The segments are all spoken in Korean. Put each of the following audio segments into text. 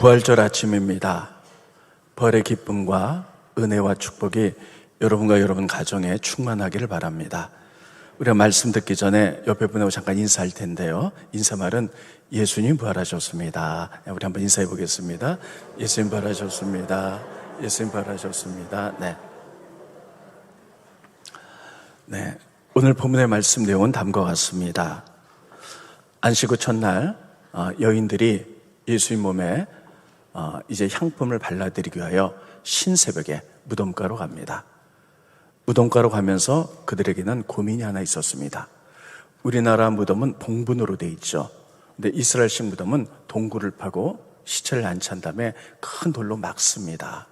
부활절 아침입니다. 부활의 기쁨과 은혜와 축복이 여러분과 여러분 가정에 충만하기를 바랍니다. 우리가 말씀 듣기 전에 옆에 분하고 잠깐 인사할 텐데요. 인사말은 예수님 부활하셨습니다. 우리 한번 인사해 보겠습니다. 예수님 부활하셨습니다. 예수님 부활하셨습니다. 네. 오늘 본문의 말씀 내용은 다음과 같습니다. 안식 후 첫날 여인들이 예수님 몸에 이제 향품을 발라드리기 위하여 신새벽에 무덤가로 갑니다. 무덤가로 가면서 그들에게는 고민이 하나 있었습니다. 우리나라 무덤은 봉분으로 돼 있죠. 근데 이스라엘식 무덤은 동굴을 파고 시체를 안치한 다음에 큰 돌로 막습니다.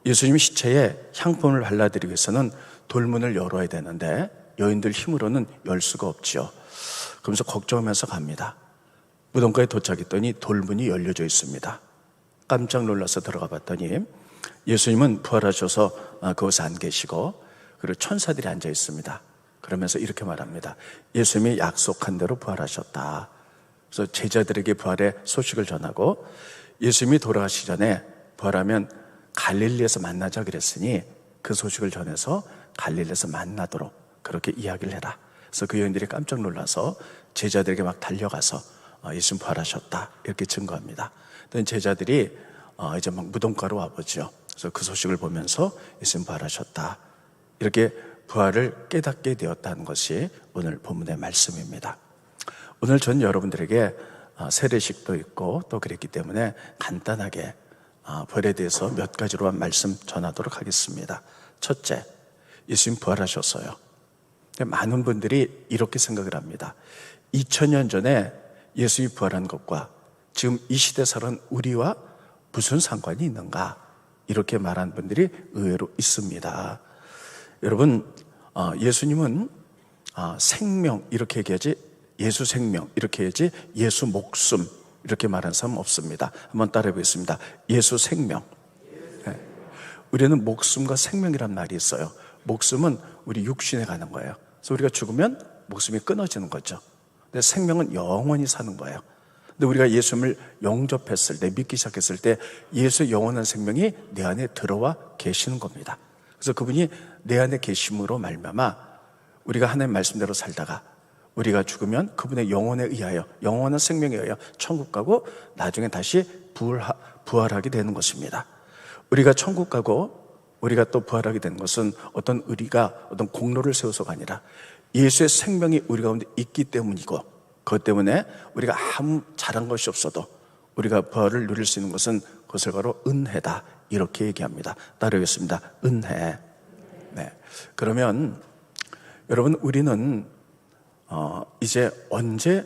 예수님 시체에 향품을 발라드리기 위해서는 돌문을 열어야 되는데 여인들 힘으로는 열 수가 없죠. 그러면서 걱정하면서 갑니다. 무덤가에 도착했더니 돌문이 열려져 있습니다. 깜짝 놀라서 들어가 봤더니 예수님은 부활하셔서 그곳에 안 계시고 그리고 천사들이 앉아 있습니다. 그러면서 이렇게 말합니다. 예수님이 약속한 대로 부활하셨다. 그래서 제자들에게 부활의 소식을 전하고 예수님이 돌아가시기 전에 부활하면 갈릴리에서 만나자 그랬으니 그 소식을 전해서 갈릴리에서 만나도록 그렇게 이야기를 해라. 그래서 그 여인들이 깜짝 놀라서 제자들에게 막 달려가서 예수님 부활하셨다 이렇게 증거합니다. 제자들이 이제 막 무덤가로 와보죠. 그래서 그 소식을 보면서 예수님 부활하셨다 이렇게 부활을 깨닫게 되었다는 것이 오늘 본문의 말씀입니다. 오늘 전 여러분들에게 세례식도 있고 또 그랬기 때문에 간단하게 부활에 대해서 몇 가지로만 말씀 전하도록 하겠습니다. 첫째, 예수님 부활하셨어요. 많은 분들이 이렇게 생각을 합니다. 2000년 전에 예수님이 부활한 것과 지금 이 시대 살아가는 우리와 무슨 상관이 있는가 이렇게 말하는 분들이 의외로 있습니다. 여러분, 예수님은 생명 이렇게 얘기하지 예수 생명 이렇게 얘기하지 예수 목숨 이렇게 말하는 사람 없습니다. 한번 따라해 보겠습니다. 예수 생명. 우리는 목숨과 생명이란 말이 있어요. 목숨은 우리 육신에 가는 거예요. 그래서 우리가 죽으면 목숨이 끊어지는 거죠. 근데 생명은 영원히 사는 거예요. 근데 우리가 예수님을 영접했을 때, 믿기 시작했을 때 예수의 영원한 생명이 내 안에 들어와 계시는 겁니다. 그래서 그분이 내 안에 계심으로 말미암아 우리가 하나님 말씀대로 살다가 우리가 죽으면 그분의 영혼에 의하여, 영원한 생명에 의하여 천국 가고 나중에 다시 부활하게 되는 것입니다. 우리가 천국 가고 우리가 또 부활하게 되는 것은 어떤 우리가 어떤 공로를 세워서가 아니라 예수의 생명이 우리 가운데 있기 때문이고, 그것 때문에 우리가 아무 잘한 것이 없어도 우리가 부활을 누릴 수 있는 것은 그것을 바로 은혜다 이렇게 얘기합니다. 따르겠습니다. 은혜. 네. 그러면 여러분, 우리는 이제 언제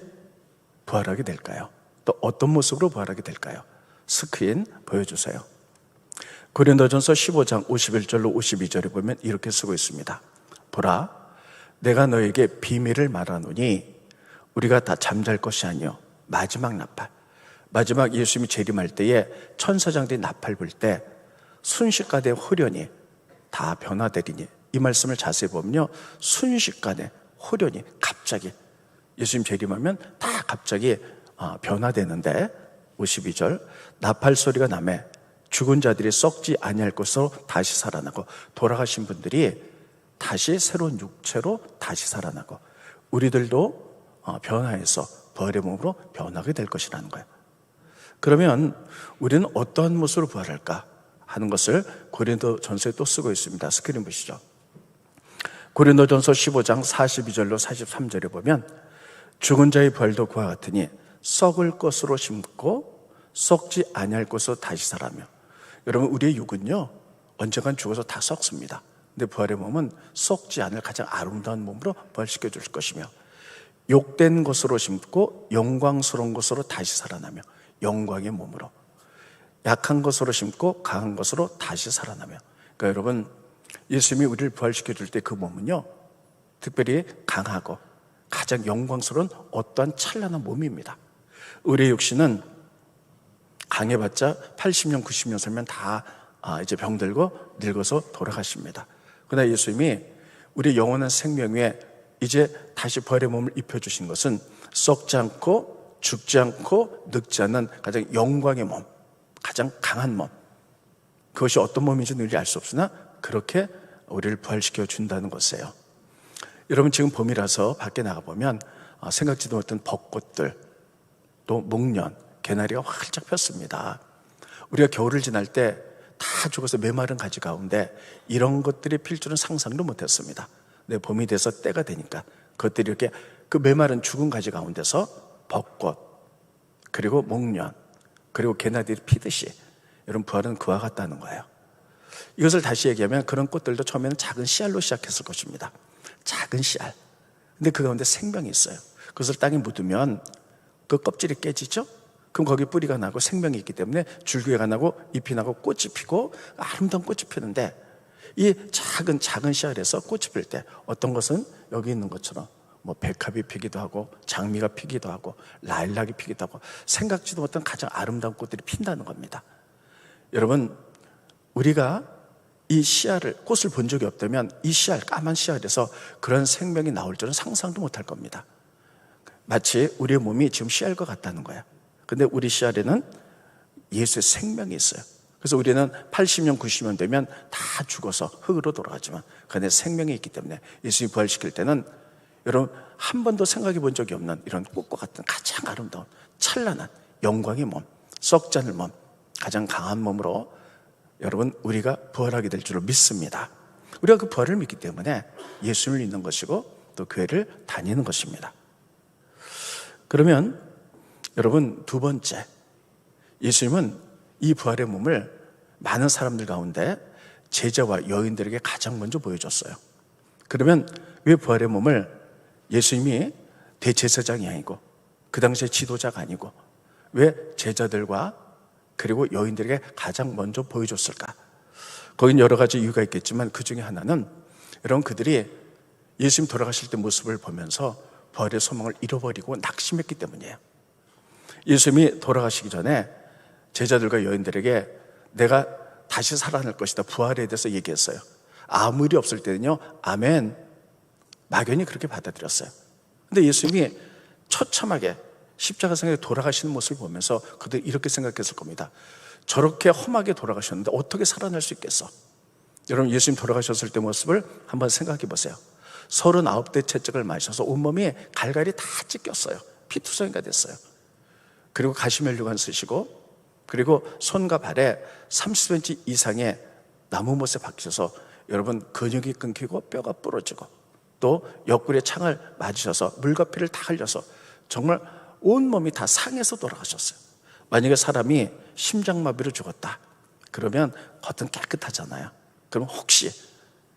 부활하게 될까요? 또 어떤 모습으로 부활하게 될까요? 스크린 보여주세요. 고린도전서 15장 51절로 52절에 보면 이렇게 쓰고 있습니다. 보라, 내가 너에게 비밀을 말하노니 우리가 다 잠잘 것이 아니요 마지막 나팔, 마지막 예수님이 재림할 때에 천사장들이 나팔 불 때 순식간에 호련히 다 변화되리니, 이 말씀을 자세히 보면요, 순식간에 호련히 갑자기 예수님 재림하면 다 갑자기 변화되는데, 52절 나팔 소리가 나매 죽은 자들이 썩지 아니할 것으로 다시 살아나고, 돌아가신 분들이 다시 새로운 육체로 다시 살아나고 우리들도 변화해서 부활의 몸으로 변하게 될 것이라는 거예요. 그러면 우리는 어떠한 모습으로 부활할까 하는 것을 고린도전서에 또 쓰고 있습니다. 스크린 보시죠. 고린도전서 15장 42절로 43절에 보면 죽은 자의 부활도 그와 같으니 썩을 것으로 심고 썩지 아니할 것으로 다시 살아며. 여러분, 우리의 육은요 언젠간 죽어서 다 썩습니다. 근데 부활의 몸은 썩지 않을 가장 아름다운 몸으로 부활시켜 줄 것이며, 욕된 것으로 심고 영광스러운 것으로 다시 살아나며, 영광의 몸으로 약한 것으로 심고 강한 것으로 다시 살아나며. 그러니까 여러분, 예수님이 우리를 부활시켜 줄 때 그 몸은요 특별히 강하고 가장 영광스러운 어떠한 찬란한 몸입니다. 우리의 육신은 강해봤자 80년 90년 살면 다 이제 병들고 늙어서 돌아가십니다. 그러나 예수님이 우리 영원한 생명 위에 이제 다시 부활의 몸을 입혀주신 것은 썩지 않고 죽지 않고 늙지 않는 가장 영광의 몸, 가장 강한 몸, 그것이 어떤 몸인지는 우리 알 수 없으나 그렇게 우리를 부활시켜 준다는 것이에요. 여러분, 지금 봄이라서 밖에 나가보면 생각지도 못한 벚꽃들, 또 목련, 개나리가 활짝 폈습니다. 우리가 겨울을 지날 때 다 죽어서 메마른 가지 가운데 이런 것들이 필 줄은 상상도 못했습니다. 근데 봄이 돼서 때가 되니까 그것들이 이렇게 그 메마른 죽은 가지 가운데서 벚꽃, 그리고 목련, 그리고 개나리들이 피듯이, 여러분, 부활은 그와 같다는 거예요. 이것을 다시 얘기하면 그런 꽃들도 처음에는 작은 씨알로 시작했을 것입니다. 작은 씨알. 근데 그 가운데 생명이 있어요. 그것을 땅에 묻으면 그 껍질이 깨지죠? 그럼 거기 뿌리가 나고 생명이 있기 때문에 줄기가 나고 잎이 나고 꽃이 피고 아름다운 꽃이 피는데, 이 작은 씨알에서 꽃이 필 때 어떤 것은 여기 있는 것처럼 뭐 백합이 피기도 하고 장미가 피기도 하고 라일락이 피기도 하고 생각지도 못한 가장 아름다운 꽃들이 핀다는 겁니다. 여러분, 우리가 이 씨알을, 꽃을 본 적이 없다면 이 씨알, 까만 씨알에서 그런 생명이 나올 줄은 상상도 못할 겁니다. 마치 우리의 몸이 지금 씨알과 같다는 거예요. 근데 우리 씨알에는 예수의 생명이 있어요. 그래서 우리는 80년, 90년 되면 다 죽어서 흙으로 돌아가지만 그 안에 생명이 있기 때문에 예수님이 부활시킬 때는, 여러분, 한 번도 생각해 본 적이 없는 이런 꽃과 같은 가장 아름다운 찬란한 영광의 몸, 썩지 않을 몸, 가장 강한 몸으로 여러분, 우리가 부활하게 될 줄을 믿습니다. 우리가 그 부활을 믿기 때문에 예수를 믿는 것이고 또 교회를 다니는 것입니다. 그러면 여러분, 두 번째, 예수님은 이 부활의 몸을 많은 사람들 가운데 제자와 여인들에게 가장 먼저 보여줬어요. 그러면 왜 부활의 몸을 예수님이 대제사장이 아니고 그 당시에 지도자가 아니고 왜 제자들과 그리고 여인들에게 가장 먼저 보여줬을까? 거긴 여러 가지 이유가 있겠지만 그 중에 하나는, 여러분, 그들이 예수님 돌아가실 때 모습을 보면서 부활의 소망을 잃어버리고 낙심했기 때문이에요. 예수님이 돌아가시기 전에 제자들과 여인들에게 내가 다시 살아날 것이다, 부활에 대해서 얘기했어요. 아무 일이 없을 때는요, 아멘, 막연히 그렇게 받아들였어요. 근데 예수님이 처참하게 십자가상에 돌아가시는 모습을 보면서 그들 이렇게 생각했을 겁니다. 저렇게 험하게 돌아가셨는데 어떻게 살아날 수 있겠어? 여러분, 예수님 돌아가셨을 때 모습을 한번 생각해 보세요. 39대 채찍을 맞으셔서 온몸이 갈갈이 다 찢겼어요. 피투성이가 됐어요. 그리고 가시면류관 쓰시고, 그리고 손과 발에 30cm 이상의 나무못에 박히셔서 여러분, 근육이 끊기고 뼈가 부러지고, 또 옆구리에 창을 맞으셔서 물과 피를 다 흘려서 정말 온몸이 다 상해서 돌아가셨어요. 만약에 사람이 심장마비로 죽었다 그러면 겉은 깨끗하잖아요. 그럼 혹시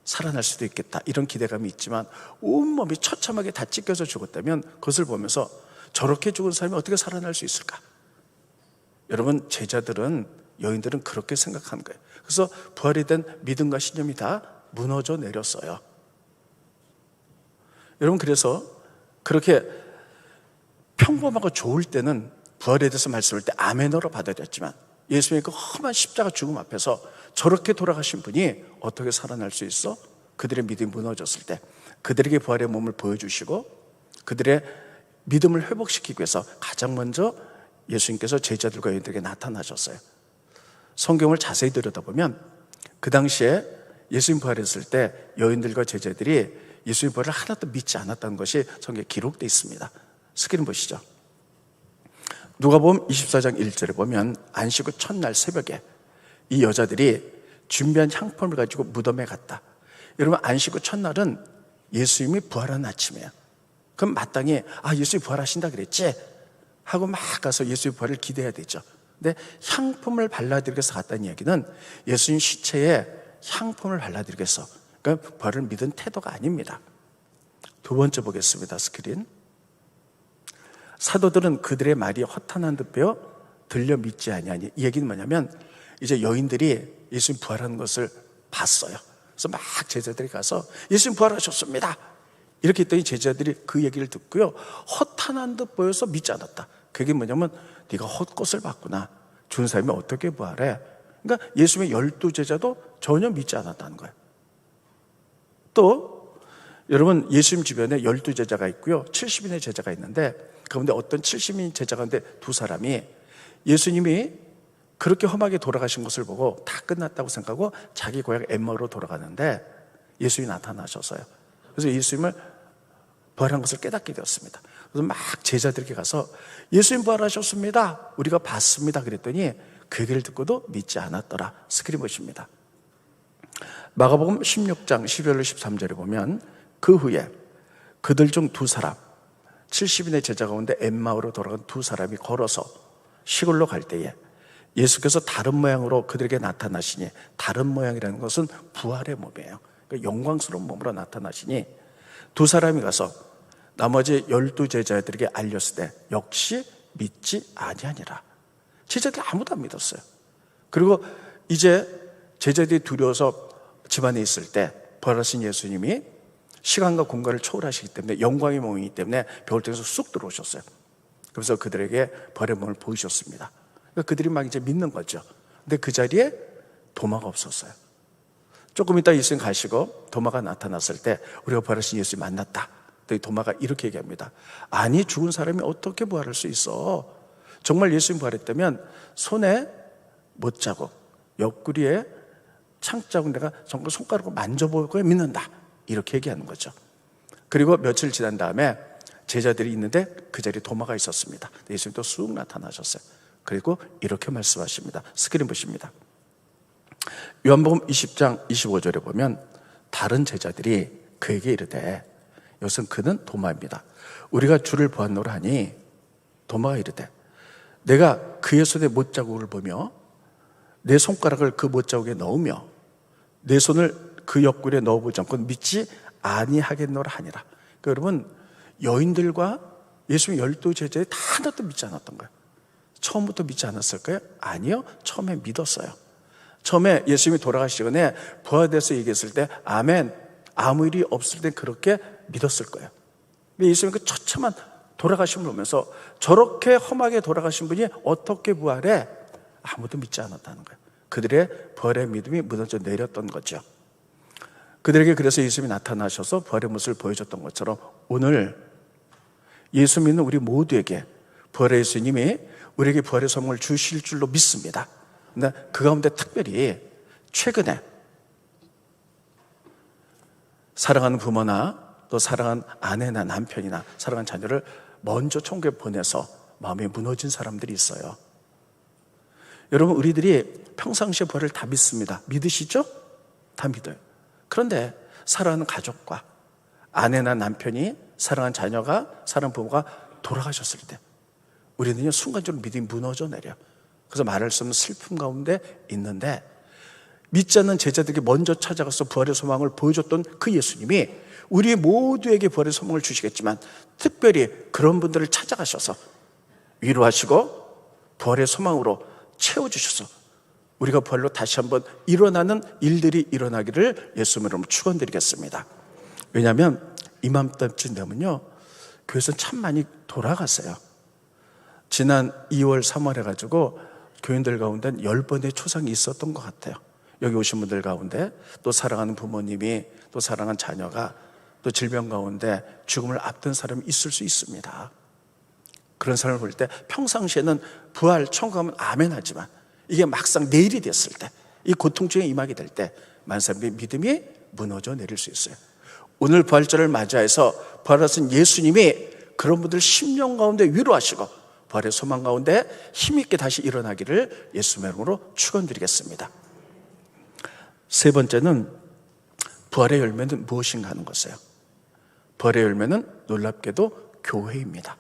살아날 수도 있겠다 이런 기대감이 있지만, 온몸이 처참하게 다 찢겨져 죽었다면 그것을 보면서 저렇게 죽은 사람이 어떻게 살아날 수 있을까? 여러분, 제자들은, 여인들은 그렇게 생각한 거예요. 그래서 부활이 된 믿음과 신념이 다 무너져 내렸어요. 여러분, 그래서 그렇게 평범하고 좋을 때는 부활에 대해서 말씀할 때 아멘으로 받아들였지만, 예수님의 그 험한 십자가 죽음 앞에서 저렇게 돌아가신 분이 어떻게 살아날 수 있어? 그들의 믿음이 무너졌을 때 그들에게 부활의 몸을 보여주시고 그들의 믿음을 회복시키기 위해서 가장 먼저 예수님께서 제자들과 여인들에게 나타나셨어요. 성경을 자세히 들여다보면 그 당시에 예수님 부활했을 때 여인들과 제자들이 예수님 부활을 하나도 믿지 않았다는 것이 성경에 기록되어 있습니다. 스크린 보시죠. 누가복음 24장 1절에 보면 안식 후 첫날 새벽에 이 여자들이 준비한 향품을 가지고 무덤에 갔다. 여러분, 안식 후 첫날은 예수님이 부활한 아침이에요. 그럼 마땅히 예수님이 부활하신다 그랬지? 하고 막 가서 예수님의 부활을 기대해야 되죠. 근데 향품을 발라드리기 위해서 갔다는 이야기는 예수님 시체에 향품을 발라드리기 위해서, 그러니까 부활을 믿은 태도가 아닙니다. 두 번째 보겠습니다. 스크린. 사도들은 그들의 말이 허탄한 듯 배워 들려 믿지 아니하니. 이 얘기는 뭐냐면 이제 여인들이 예수님 부활하는 것을 봤어요. 그래서 막 제자들이 가서 예수님 부활하셨습니다 이렇게 했더니 제자들이 그 얘기를 듣고요, 허탄한 듯 보여서 믿지 않았다. 그게 뭐냐면 네가 헛것을 봤구나. 죽은 사람이 어떻게 부활해? 그러니까 예수님의 12제자도 전혀 믿지 않았다는 거예요. 또 여러분, 예수님 주변에 12제자가 있고요 70인의 제자가 있는데, 가운데 어떤 70인 제자 가운데 두 사람이 예수님이 그렇게 험하게 돌아가신 것을 보고 다 끝났다고 생각하고 자기 고향 엠마오로 돌아가는데 예수님이 나타나셨어요. 그래서 예수님을 부활한 것을 깨닫게 되었습니다. 그래서 막 제자들에게 가서 예수님 부활하셨습니다, 우리가 봤습니다 그랬더니 그 얘기를 듣고도 믿지 않았더라. 스크린봇입니다. 마가복음 16장 12절로 13절에 보면 그 후에 그들 중 두 사람, 70인의 제자 가운데 엠마오로 돌아간 두 사람이 걸어서 시골로 갈 때에 예수께서 다른 모양으로 그들에게 나타나시니, 다른 모양이라는 것은 부활의 몸이에요. 그러니까 영광스러운 몸으로 나타나시니 두 사람이 가서 나머지 12 제자들에게 알렸을 때 역시 믿지 아니하니라. 제자들이 아무도 안 믿었어요. 그리고 이제 제자들이 두려워서 집안에 있을 때 부활하신 예수님이 시간과 공간을 초월하시기 때문에 영광의 몸이기 때문에 벽을 통해서 쑥 들어오셨어요. 그래서 그들에게 부활의 몸을 보이셨습니다. 그러니까 그들이 막 이제 믿는 거죠. 근데 그 자리에 도마가 없었어요. 조금 있다 예수님 가시고 도마가 나타났을 때 우리가 부활하신 예수님 만났다. 또 도마가 이렇게 얘기합니다. 아니, 죽은 사람이 어떻게 부활할 수 있어? 정말 예수님 부활했다면 손에 못자국, 옆구리에 창자국 내가 정말 손가락으로 만져보고 믿는다. 이렇게 얘기하는 거죠. 그리고 며칠 지난 다음에 제자들이 있는데 그 자리에 도마가 있었습니다. 예수님 또 쑥 나타나셨어요. 그리고 이렇게 말씀하십니다. 스크린 보십니다. 요한복음 20장 25절에 보면 다른 제자들이 그에게 이르되, 이것은 그는 도마입니다, 우리가 주를 보았노라 하니 도마가 이르되, 내가 그의 손에 못자국을 보며 내 손가락을 그 못자국에 넣으며 내 손을 그 옆구리에 넣어보지 않고 믿지 아니하겠노라 하니라. 그러니까 여러분, 여인들과 예수님 12 제자들이 다 하나도 믿지 않았던 거예요. 처음부터 믿지 않았을까요? 아니요, 처음에 믿었어요. 처음에 예수님이 돌아가시기 전에 부활돼서 얘기했을 때 아멘, 아무 일이 없을 때 그렇게 믿었을 거예요. 근데 예수님 그 처참한 돌아가심을 보면서 저렇게 험하게 돌아가신 분이 어떻게 부활해? 아무도 믿지 않았다는 거예요. 그들의 부활의 믿음이 무너져 내렸던 거죠. 그들에게 그래서 예수님이 나타나셔서 부활의 모습을 보여줬던 것처럼 오늘 예수 믿는 우리 모두에게 부활의 예수님이 우리에게 부활의 선물을 주실 줄로 믿습니다. 근데 그 가운데 특별히 최근에 사랑하는 부모나 또 사랑하는 아내나 남편이나 사랑하는 자녀를 먼저 천국에 보내서 마음이 무너진 사람들이 있어요. 여러분, 우리들이 평상시에 부활을 다 믿습니다. 믿으시죠? 다 믿어요. 그런데 사랑하는 가족과 아내나 남편이, 사랑하는 자녀가, 사랑하는 부모가 돌아가셨을 때 우리는요 순간적으로 믿음이 무너져 내려. 그래서 말할 수 없는 슬픔 가운데 있는데, 믿지 않는 제자들에게 먼저 찾아가서 부활의 소망을 보여줬던 그 예수님이 우리 모두에게 부활의 소망을 주시겠지만 특별히 그런 분들을 찾아가셔서 위로하시고 부활의 소망으로 채워주셔서 우리가 부활로 다시 한번 일어나는 일들이 일어나기를 예수님의 이름으로 축원드리겠습니다. 왜냐하면 이맘때쯤 되면요 교회에서는 참 많이 돌아갔어요. 지난 2월 3월 해가지고 교인들 가운데 10번의 초상이 있었던 것 같아요. 여기 오신 분들 가운데 또 사랑하는 부모님이, 또 사랑하는 자녀가 또 질병 가운데 죽음을 앞둔 사람이 있을 수 있습니다. 그런 사람을 볼 때 평상시에는 부활, 천국 가면 아멘 하지만 이게 막상 내일이 됐을 때, 이 고통중에 임하게 될 때 많은 사람들의 믿음이 무너져 내릴 수 있어요. 오늘 부활절을 맞이해서 부활하신 예수님이 그런 분들 심령 가운데 위로하시고 부활의 소망 가운데 힘있게 다시 일어나기를 예수님의 이름으로 축원드리겠습니다. 세 번째는 부활의 열매는 무엇인가 하는 것이에요. 부활의 열매는 놀랍게도 교회입니다.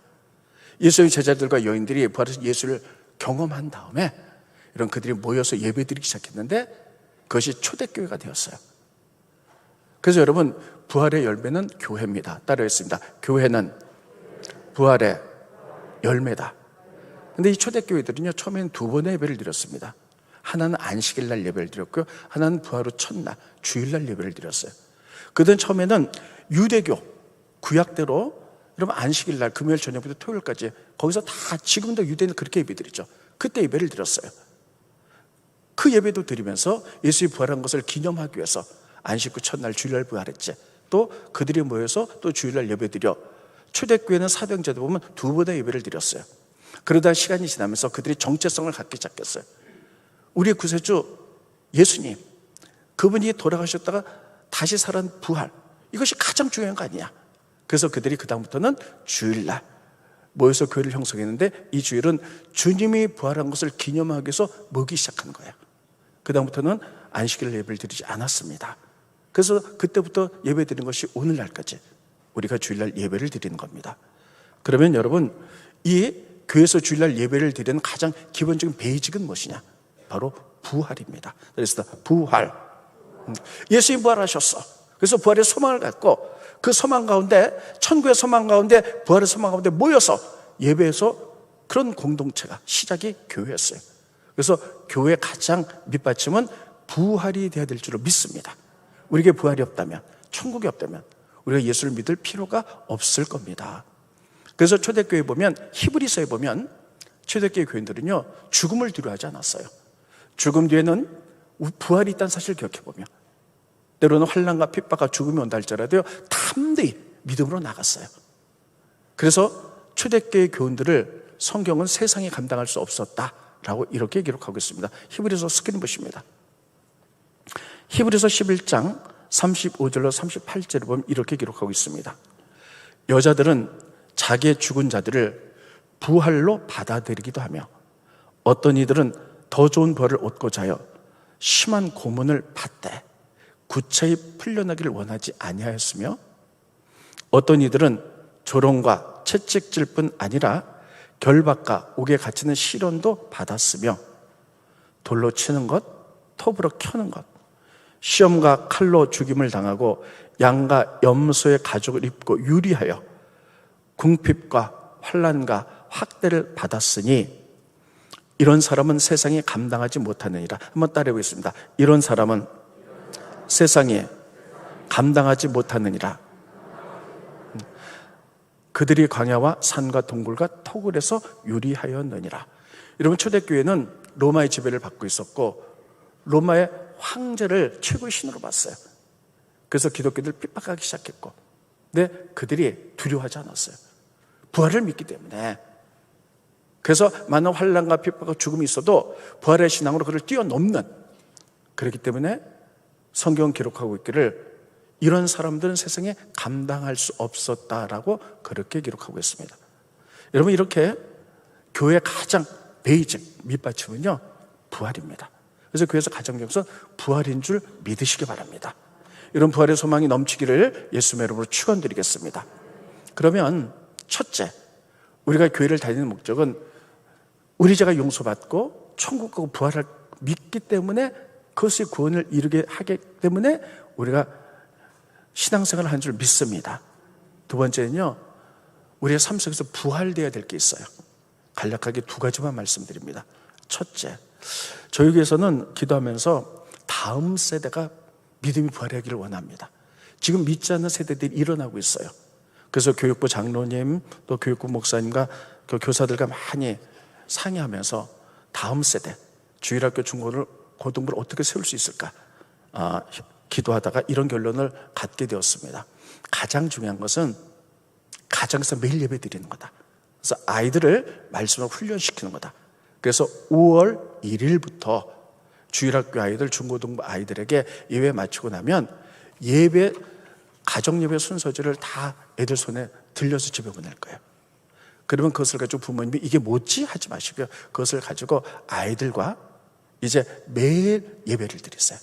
예수의 제자들과 여인들이 부활하신 예수를 경험한 다음에 이런 그들이 모여서 예배드리기 시작했는데 그것이 초대교회가 되었어요. 그래서 여러분, 부활의 열매는 교회입니다. 따라했습니다. 교회는 부활의 열매다. 근데 이 초대교회들은요 처음에는 두 번의 예배를 드렸습니다. 하나는 안식일 날 예배를 드렸고요, 하나는 부활 후 첫날 주일날 예배를 드렸어요. 그들은 처음에는 유대교 구약대로, 여러분 안식일 날 금요일 저녁부터 토요일까지 거기서 다, 지금도 유대인은 그렇게 예배 드리죠. 그때 예배를 드렸어요. 그 예배도 드리면서 예수의 부활한 것을 기념하기 위해서 안식 후 첫날 주일날 부활했지, 또 그들이 모여서 또 주일날 예배 드려. 초대교회는 사병제도 보면 두 번의 예배를 드렸어요. 그러다 시간이 지나면서 그들이 정체성을 갖기 시작했어요. 우리의 구세주 예수님, 그분이 돌아가셨다가 다시 살아난 부활, 이것이 가장 중요한 거 아니냐. 그래서 그들이 그 다음부터는 주일날 모여서 교회를 형성했는데, 이 주일은 주님이 부활한 것을 기념하기 위해서 모이기 시작한 거예요. 그 다음부터는 안식일 예배를 드리지 않았습니다. 그래서 그때부터 예배 드리는 것이 오늘날까지 우리가 주일날 예배를 드리는 겁니다. 그러면 여러분, 이 교회에서 주일날 예배를 드리는 가장 기본적인 베이직은 무엇이냐? 바로 부활입니다. 그래서 부활, 예수님 부활하셨어. 그래서 부활의 소망을 갖고 그 소망 가운데, 천국의 소망 가운데, 부활의 소망 가운데 모여서 예배에서 그런 공동체가 시작이 교회였어요. 그래서 교회의 가장 밑받침은 부활이 되어야 될 줄로 믿습니다. 우리에게 부활이 없다면, 천국이 없다면 우리가 예수를 믿을 필요가 없을 겁니다. 그래서 초대교회에 보면, 히브리서에 보면 초대교회 교인들은요, 죽음을 두려워하지 않았어요. 죽음 뒤에는 부활이 있다는 사실을 기억해보면, 때로는 환난과 핍박과 죽음이 온다 할지라도요, 담대히 믿음으로 나갔어요. 그래서 초대교회 교인들을 성경은 세상이 감당할 수 없었다라고 이렇게 기록하고 있습니다. 히브리서 스크린 보십니다. 히브리서 11장 35절로 38절을 보면 이렇게 기록하고 있습니다. 여자들은 자기의 죽은 자들을 부활로 받아들이기도 하며, 어떤 이들은 더 좋은 부활을 얻고자 하여 심한 고문을 받되 구차히 풀려나기를 원하지 아니하였으며, 어떤 이들은 조롱과 채찍질 뿐 아니라 결박과 옥에 갇히는 시련도 받았으며, 돌로 치는 것, 톱으로 켜는 것, 시험과 칼로 죽임을 당하고 양과 염소의 가죽을 입고 유리하여 궁핍과 환난과 학대를 받았으니, 이런 사람은 세상이 감당하지 못하느니라. 한번 따라해 보겠습니다. 이런 사람은 세상이 감당하지 못하느니라. 그들이 광야와 산과 동굴과 토굴에서 유리하였느니라. 여러분, 초대교회는 로마의 지배를 받고 있었고, 로마의 황제를 최고의 신으로 봤어요. 그래서 기독교들을 핍박하기 시작했고, 근데 그들이 두려워하지 않았어요. 부활을 믿기 때문에. 그래서 많은 환난과 핍박과 죽음이 있어도 부활의 신앙으로 그를 뛰어넘는, 그렇기 때문에 성경은 기록하고 있기를 이런 사람들은 세상에 감당할 수 없었다라고 그렇게 기록하고 있습니다. 여러분, 이렇게 교회의 가장 베이직 밑받침은요, 부활입니다. 그래서 교회에서 가장 중요한 것은 부활인 줄 믿으시기 바랍니다. 이런 부활의 소망이 넘치기를 예수님의 이름으로 축원드리겠습니다. 그러면 첫째, 우리가 교회를 다니는 목적은 우리 죄가 용서받고 천국 가고 부활을 믿기 때문에, 그것이 구원을 이루게 하기 때문에 우리가 신앙생활을 한 줄 믿습니다. 두 번째는요, 우리의 삶 속에서 부활되어야 될 게 있어요. 간략하게 두 가지만 말씀드립니다. 첫째, 저희 교회에서는 기도하면서 다음 세대가 믿음이 부활하기를 원합니다. 지금 믿지 않는 세대들이 일어나고 있어요. 그래서 교육부 장로님, 또 교육부 목사님과 그 교사들과 많이 상의하면서 다음 세대, 주일학교 중고등부를 어떻게 세울 수 있을까 기도하다가 이런 결론을 갖게 되었습니다. 가장 중요한 것은 가정에서 매일 예배 드리는 거다. 그래서 아이들을 말씀으로 훈련시키는 거다. 그래서 5월 1일부터 주일학교 아이들, 중고등부 아이들에게 예배 마치고 나면 예배, 가정예배 순서지를 다 애들 손에 들려서 집에 보낼 거예요. 그러면 그것을 가지고 부모님이 이게 뭐지? 하지 마시고요, 그것을 가지고 아이들과 이제 매일 예배를 드리세요.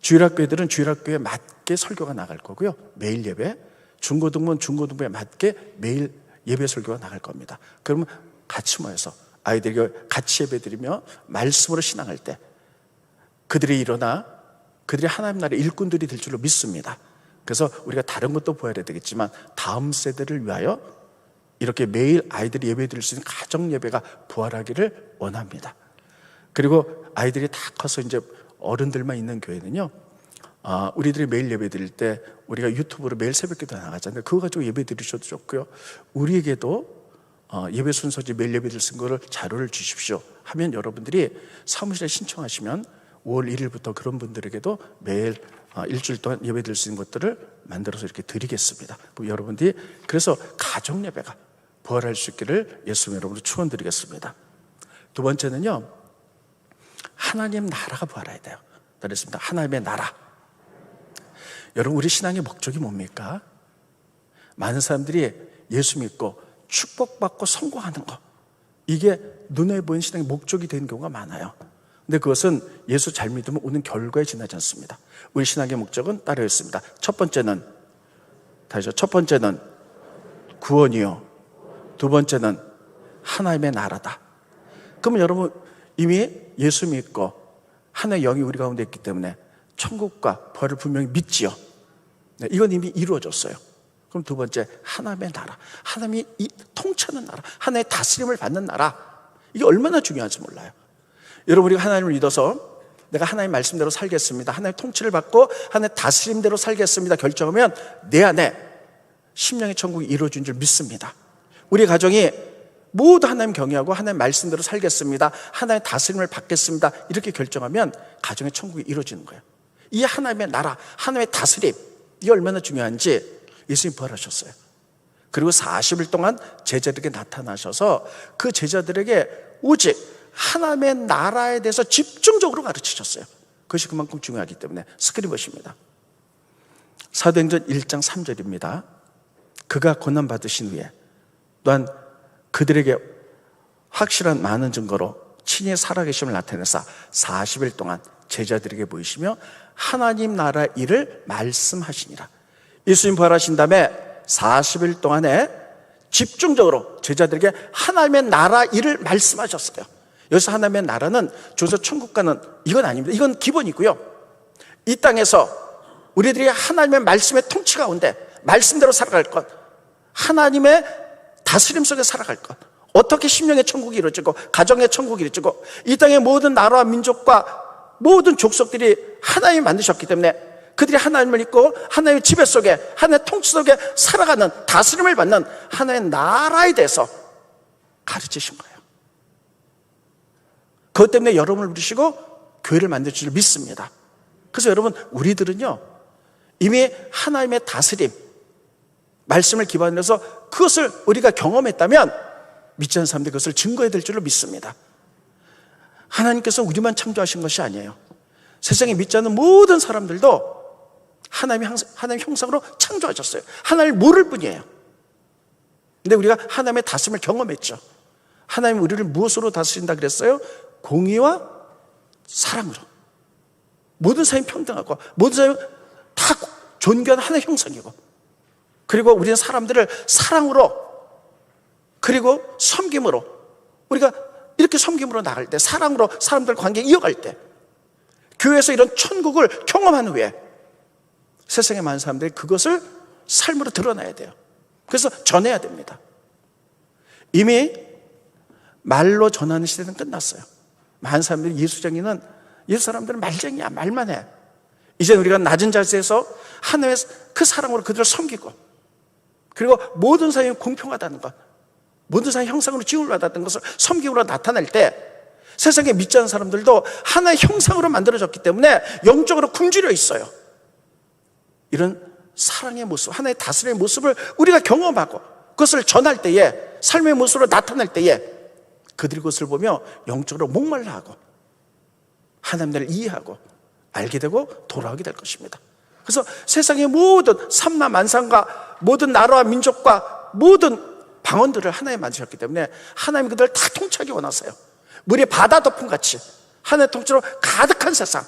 주일학교 애들은 주일학교에 맞게 설교가 나갈 거고요, 매일 예배, 중고등부는 중고등부에 맞게 매일 예배 설교가 나갈 겁니다. 그러면 같이 모여서 아이들이 같이 예배 드리며 말씀으로 신앙할 때 그들이 일어나 그들이 하나님 나라의 일꾼들이 될 줄로 믿습니다. 그래서 우리가 다른 것도 보여야 되겠지만 다음 세대를 위하여 이렇게 매일 아이들이 예배 드릴 수 있는 가정 예배가 부활하기를 원합니다. 그리고 아이들이 다 커서 이제 어른들만 있는 교회는요, 우리들이 매일 예배 드릴 때 우리가 유튜브로 매일 새벽기도 나가잖아요. 그거 가지고 예배 드리셔도 좋고요, 우리에게도 예배 순서지 매일 예배 드릴 수 있는 거를 자료를 주십시오 하면 여러분들이 사무실에 신청하시면 5월 1일부터 그런 분들에게도 매일 일주일 동안 예배 드릴 수 있는 것들을 만들어서 이렇게 드리겠습니다. 여러분들이 그래서 가정 예배가 부활할 수 있기를 예수님 여러분으로 축원드리겠습니다. 두 번째는요, 하나님 나라가 부활해야 돼요. 그랬습니다. 하나님의 나라. 여러분, 우리 신앙의 목적이 뭡니까? 많은 사람들이 예수 믿고 축복받고 성공하는 거, 이게 눈에 보이는 신앙의 목적이 되는 경우가 많아요. 근데 그것은 예수 잘 믿으면 오는 결과에 지나지 않습니다. 우리 신앙의 목적은 따르였습니다. 첫 번째는, 다시요, 첫 번째는 구원이요, 두 번째는 하나님의 나라다. 그러면 여러분, 이미 예수 믿고 하나의 영이 우리 가운데 있기 때문에 천국과 부활을 분명히 믿지요. 네, 이건 이미 이루어졌어요. 그럼 두 번째, 하나님의 나라. 하나님이 통치하는 나라, 하나의 다스림을 받는 나라. 이게 얼마나 중요한지 몰라요. 여러분, 우리가 하나님을 믿어서 내가 하나님 말씀대로 살겠습니다, 하나님의 통치를 받고 하나님의 다스림대로 살겠습니다 결정하면 내 안에 심령의 천국이 이루어진 줄 믿습니다. 우리 가정이 모두 하나님 경외하고 하나님 말씀대로 살겠습니다, 하나님의 다스림을 받겠습니다, 이렇게 결정하면 가정의 천국이 이루어지는 거예요. 이 하나님의 나라, 하나님의 다스림, 이게 얼마나 중요한지 예수님이 부활하셨어요. 그리고 40일 동안 제자들에게 나타나셔서 그 제자들에게 오직 하나님의 나라에 대해서 집중적으로 가르치셨어요. 그것이 그만큼 중요하기 때문에 스크린 보십니다. 사도행전 1장 3절입니다. 그가 고난받으신 후에 또한 그들에게 확실한 많은 증거로 친히 살아계심을 나타내사 40일 동안 제자들에게 보이시며 하나님 나라 일을 말씀하시니라. 예수님 부활하신 다음에 40일 동안에 집중적으로 제자들에게 하나님의 나라 일을 말씀하셨어요. 여기서 하나님의 나라는 조서 천국과는 이건 아닙니다. 이건 기본이고요. 이 땅에서 우리들이 하나님의 말씀의 통치 가운데 말씀대로 살아갈 것, 하나님의 다스림 속에 살아갈 것, 어떻게 심령의 천국이 이루어지고 가정의 천국이 이루어지고 이 땅의 모든 나라와 민족과 모든 족속들이 하나님이 만드셨기 때문에 그들이 하나님을 믿고 하나님의 지배 속에, 하나님의 통치 속에 살아가는, 다스림을 받는 하나님의 나라에 대해서 가르치신 거예요. 그것 때문에 여러분을 부르시고 교회를 만드실 줄 믿습니다. 그래서 여러분, 우리들은요 이미 하나님의 다스림, 말씀을 기반으로 해서 그것을 우리가 경험했다면 믿지 않는 사람들이 그것을 증거해야 될 줄로 믿습니다. 하나님께서 우리만 창조하신 것이 아니에요. 세상에 믿지 않는 모든 사람들도 하나님 형상으로 창조하셨어요. 하나님을 모를 뿐이에요. 근데 우리가 하나님의 다스림을 경험했죠. 하나님 우리를 무엇으로 다스린다 그랬어요? 공의와 사랑으로. 모든 사람이 평등하고 모든 사람이 다 존귀한 하나님의 형상이고, 그리고 우리는 사람들을 사랑으로, 그리고 섬김으로, 우리가 이렇게 섬김으로 나갈 때, 사랑으로 사람들 관계 이어갈 때, 교회에서 이런 천국을 경험한 후에 세상의 많은 사람들이 그것을 삶으로 드러나야 돼요. 그래서 전해야 됩니다. 이미 말로 전하는 시대는 끝났어요. 많은 사람들이 예수쟁이는, 예수 사람들은 말쟁이야, 말만 해. 이제 우리가 낮은 자세에서 하나님의 그 사랑으로 그들을 섬기고, 그리고 모든 사람이 공평하다는 것, 모든 사람이 형상으로 지음받았다는 것을 섬김으로 나타낼 때 세상에 믿지 않는 사람들도 하나의 형상으로 만들어졌기 때문에 영적으로 굶주려 있어요. 이런 사랑의 모습, 하나의 다스림의 모습을 우리가 경험하고 그것을 전할 때에, 삶의 모습으로 나타낼 때에 그들이 그것을 보며 영적으로 목말라하고 하나님을 이해하고 알게 되고 돌아오게 될 것입니다. 그래서 세상의 모든 삼라 만상과 모든 나라와 민족과 모든 방언들을 하나님 만드셨기 때문에 하나님 그들을 다 통치하기 원하세요. 물의 바다 덮음같이 하나님의 통치로 가득한 세상,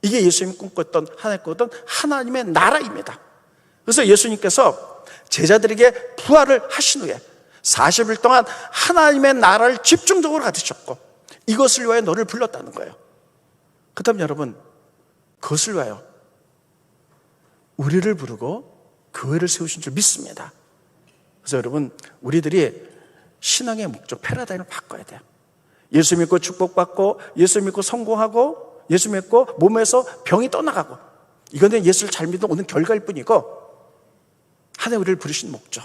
이게 예수님이 꿈꿨던, 하나님 꿈꿨던 하나님의 나라입니다. 그래서 예수님께서 제자들에게 부활을 하신 후에 40일 동안 하나님의 나라를 집중적으로 가르치셨고 이것을 위하여 너를 불렀다는 거예요. 그렇다면 여러분, 그것을 위하여 우리를 부르고 교회를 세우신 줄 믿습니다. 그래서 여러분, 우리들이 신앙의 목적, 패러다임을 바꿔야 돼요. 예수 믿고 축복받고, 예수 믿고 성공하고, 예수 믿고 몸에서 병이 떠나가고, 이거는 예수를 잘 믿는 오는 결과일 뿐이고, 하나님 우리를 부르신 목적,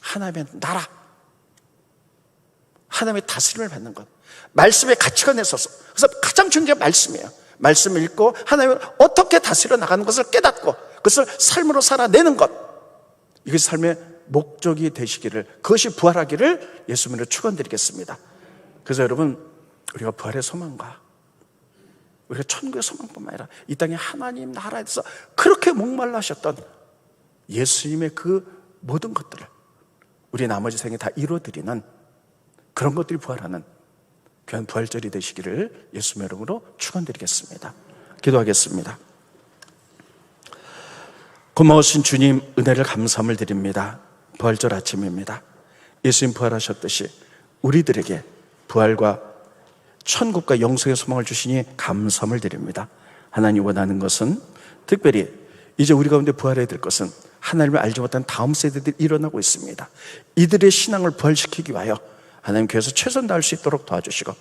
하나님의 나라, 하나님의 다스림을 받는 것, 말씀의 가치관에 있어서, 그래서 가장 중요한 게 말씀이에요. 말씀을 읽고 하나님을 어떻게 다스려 나가는 것을 깨닫고 그것을 삶으로 살아내는 것, 이것이 삶의 목적이 되시기를, 그것이 부활하기를 예수님으로 축원드리겠습니다. 그래서 여러분, 우리가 부활의 소망과 우리가 천국의 소망뿐만 아니라 이 땅에 하나님 나라에 대해서 그렇게 목말라 하셨던 예수님의 그 모든 것들을 우리 나머지 생에 다 이루어드리는 그런 것들이 부활하는 귀한 부활절이 되시기를 예수님의 이름으로 축원드리겠습니다. 기도하겠습니다. 고마우신 주님, 은혜를 감사함을 드립니다. 부활절 아침입니다. 예수님 부활하셨듯이 우리들에게 부활과 천국과 영생의 소망을 주시니 감사함을 드립니다. 하나님 원하는 것은 특별히 이제 우리 가운데 부활해야 될 것은 하나님을 알지 못한 다음 세대들이 일어나고 있습니다. 이들의 신앙을 부활시키기 위하여 하나님께서 최선 다할 수 있도록 도와주시고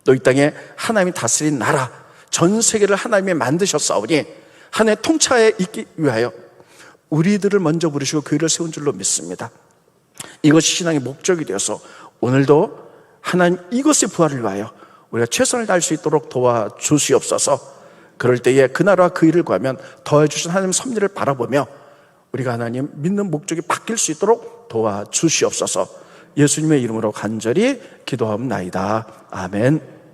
또 이 땅에 하나님이 다스린 나라 전 세계를 하나님이 만드셨사오니 하나님의 통치하에 있기 위하여 우리들을 먼저 부르시고 교회를 세운 줄로 믿습니다. 이것이 신앙의 목적이 되어서 오늘도 하나님 이것의 부활을 위하여 우리가 최선을 다할 수 있도록 도와주시옵소서. 그럴 때에 그 나라와 그 일을 구하면 더해주신 하나님의 섭리를 바라보며 우리가 하나님 믿는 목적이 바뀔 수 있도록 도와주시옵소서. 예수님의 이름으로 간절히 기도하옵나이다. 아멘.